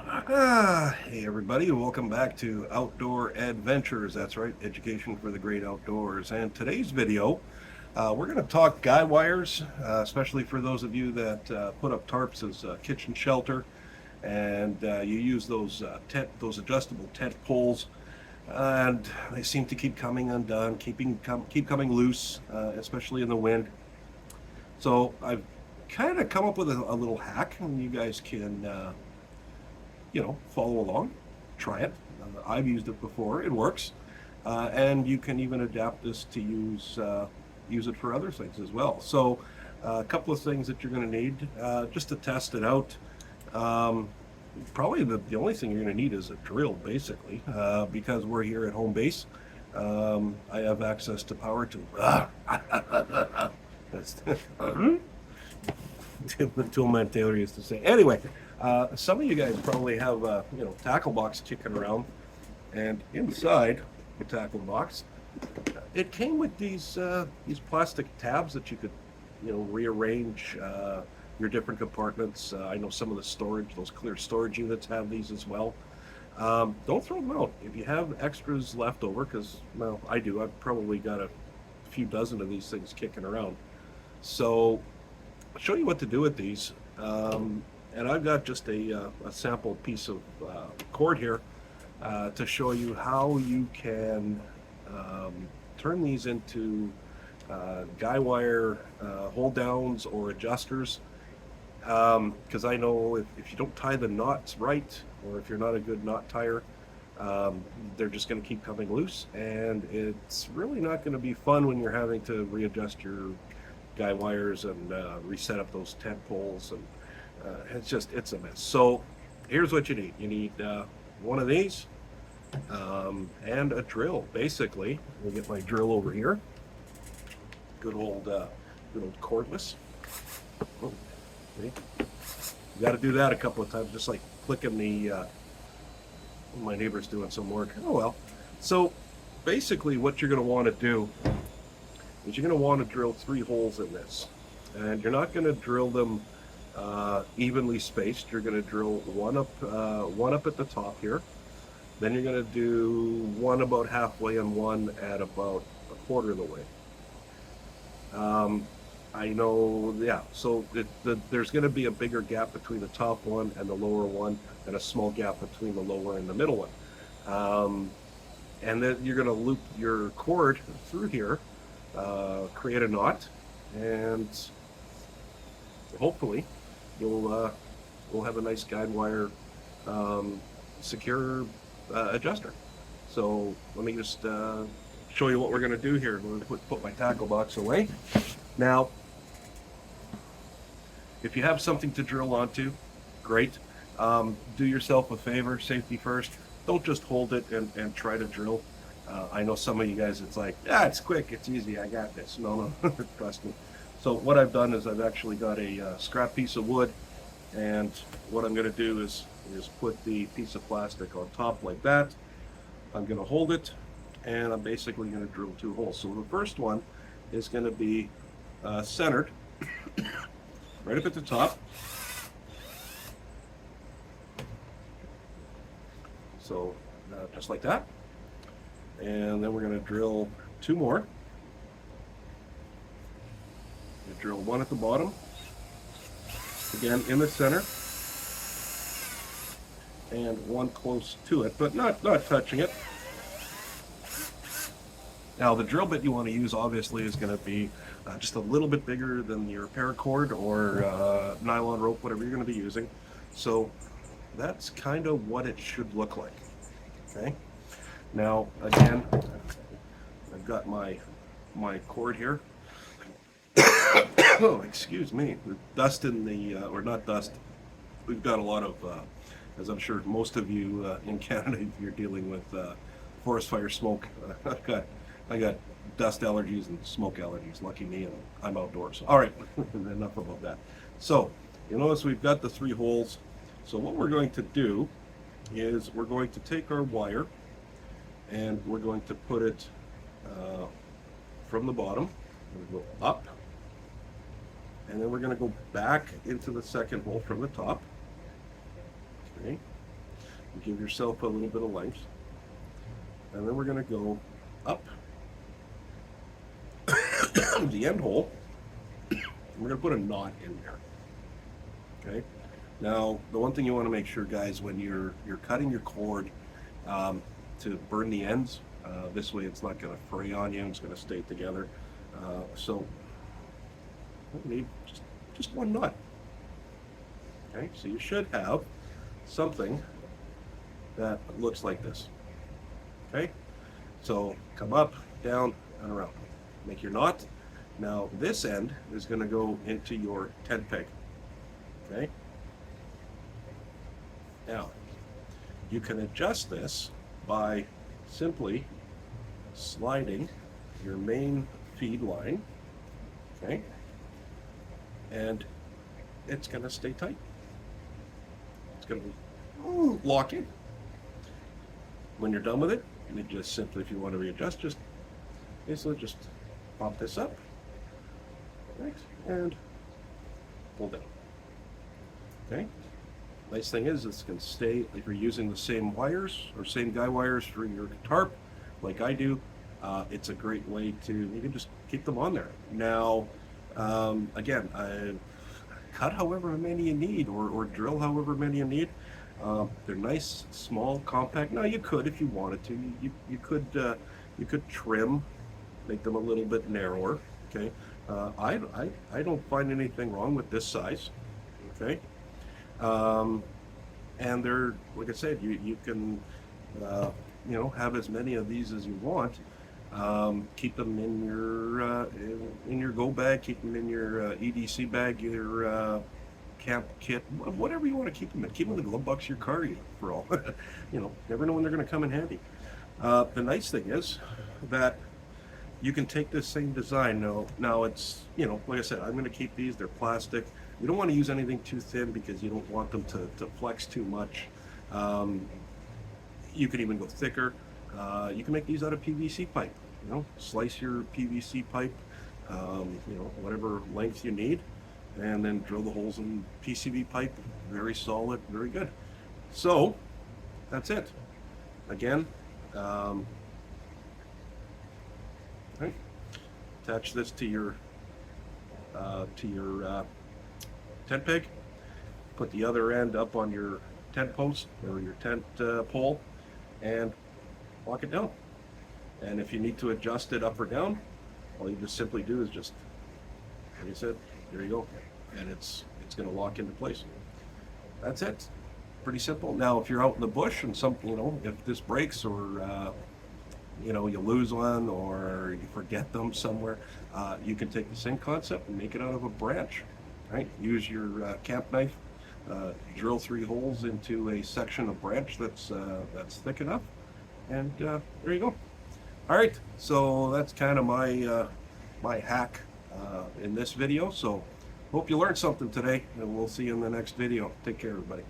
Hey everybody, welcome back to Outdoor Adventures. That's right, education for the great outdoors. And today's video, we're going to talk guy wires, especially for those of you that put up tarps as kitchen shelter, and you use those adjustable tent poles, and they seem to keep coming undone, keep coming loose, especially in the wind. So I've kind of come up with a little hack, and you guys can follow along, try it. I've used it before; it works, and you can even adapt this to use it for other things as well. So, a couple of things that you're going to need just to test it out. Um, Probably the only thing you're going to need is a drill, basically, because we're here at home base. I have access to power to. That's Toolman Taylor used to say. Anyway, some of you guys probably have tackle box kicking around, and inside the tackle box, it came with these plastic tabs that you could rearrange your different compartments. I know some of the storage, those clear storage units have these as well. Don't throw them out if you have extras left over, because well, I do. I've probably got a few dozen of these things kicking around. So I'll show you what to do with these. And I've got just a sample piece of cord here to show you how you can turn these into guy wire hold downs or adjusters. Because I know if you don't tie the knots right, or if you're not a good knot tire, they're just going to keep coming loose, and it's really not going to be fun when you're having to readjust your guy wires and reset up those tent poles, and it's a mess. So here's what you need. You need one of these and a drill. Basically, I'll get my drill over here. Good old cordless. Oh, see? You got to do that a couple of times, just like clicking the. My neighbor's doing some work. Oh well. So basically, what you're going to want to do is you're going to want to drill 3 holes in this, and you're not going to drill them evenly spaced. You're going to drill one up at the top here. Then you're going to do one about halfway and one at about a quarter of the way. I know, yeah. So there's going to be a bigger gap between the top one and the lower one, and a small gap between the lower and the middle one. And then you're going to loop your cord through here, create a knot, and hopefully we'll have a nice guide wire secure adjuster. So let me just show you what we're going to do here. I'm going to put my tackle box away. Now, if you have something to drill onto, great. Do yourself a favor, safety first. Don't just hold it and try to drill. I know some of you guys, it's like, it's quick, it's easy, I got this. No, trust me. So what I've done is I've actually got a scrap piece of wood, and what I'm going to do is put the piece of plastic on top like that. I'm going to hold it, and I'm basically going to drill 2 holes. So the first one is going to be centered right up at the top. So just like that. And then we're going to drill 2 more. Drill 1 at the bottom, again in the center, and 1 close to it, but not touching it. Now the drill bit you want to use obviously is going to be just a little bit bigger than your paracord or nylon rope, whatever you're going to be using. So that's kind of what it should look like. Okay. Now again, I've got my cord here. Oh, excuse me. The dust in the, or not dust. We've got a lot of, as I'm sure most of you in Canada, if you're dealing with forest fire smoke. I got dust allergies and smoke allergies. Lucky me, and I'm outdoors. All right, enough about that. So you notice we've got the 3 holes. So what we're going to do is we're going to take our wire and we're going to put it from the bottom. We'll go up, and then we're going to go back into the second hole from the top. Okay. give yourself a little bit of length. And then we're going to go up the end hole. We're going to put a knot in there. Okay. Now, the one thing you want to make sure, guys, when you're cutting your cord, to burn the ends, this way it's not going to fray on you. It's going to stay together. So we need just one knot. Okay. So you should have something that looks like this. Okay. So come up, down, and around. Make your knot. Now this end is going to go into your tent peg. Okay. Now you can adjust this by simply sliding your main feed line. Okay. And it's going to stay tight. It's going to lock in. When you're done with it, you just simply, if you want to readjust, just basically just pop this up, right, and pull down. Okay. Nice thing is, this can stay, if you're using the same wires or same guy wires for your tarp, like I do, it's a great way to, you can just keep them on there. Now, again, cut however many you need, or drill however many you need. They're nice, small, compact. Now you could, if you wanted to, you could trim, make them a little bit narrower. Okay, I don't find anything wrong with this size. Okay, and they're, like I said, you can have as many of these as you want. Keep them in your go bag, keep them in your EDC bag, your camp kit, whatever you want to keep them in. Keep them in the glove box of your car, for all. Never know when they're going to come in handy. The nice thing is that you can take this same design. Now it's, like I said, I'm going to keep these. They're plastic. You don't want to use anything too thin because you don't want them to flex too much. You can even go thicker. You can make these out of PVC pipe. Slice your PVC pipe, whatever length you need, and then drill the holes in PCV pipe. Very solid, very good. So that's it. Again, okay. Attach this to your tent peg. Put the other end up on your tent post or your tent pole, and lock it down. And if you need to adjust it up or down, all you just simply do is just, like I said, there you go, and it's going to lock into place. That's it. Pretty simple. Now, if you're out in the bush and if this breaks, or you lose one, or you forget them somewhere, you can take the same concept and make it out of a branch. Right? Use your camp knife, drill 3 holes into a section of branch that's thick enough, and there you go. All right, so that's kind of my hack in this video. So hope you learned something today, and we'll see you in the next video. Take care, everybody.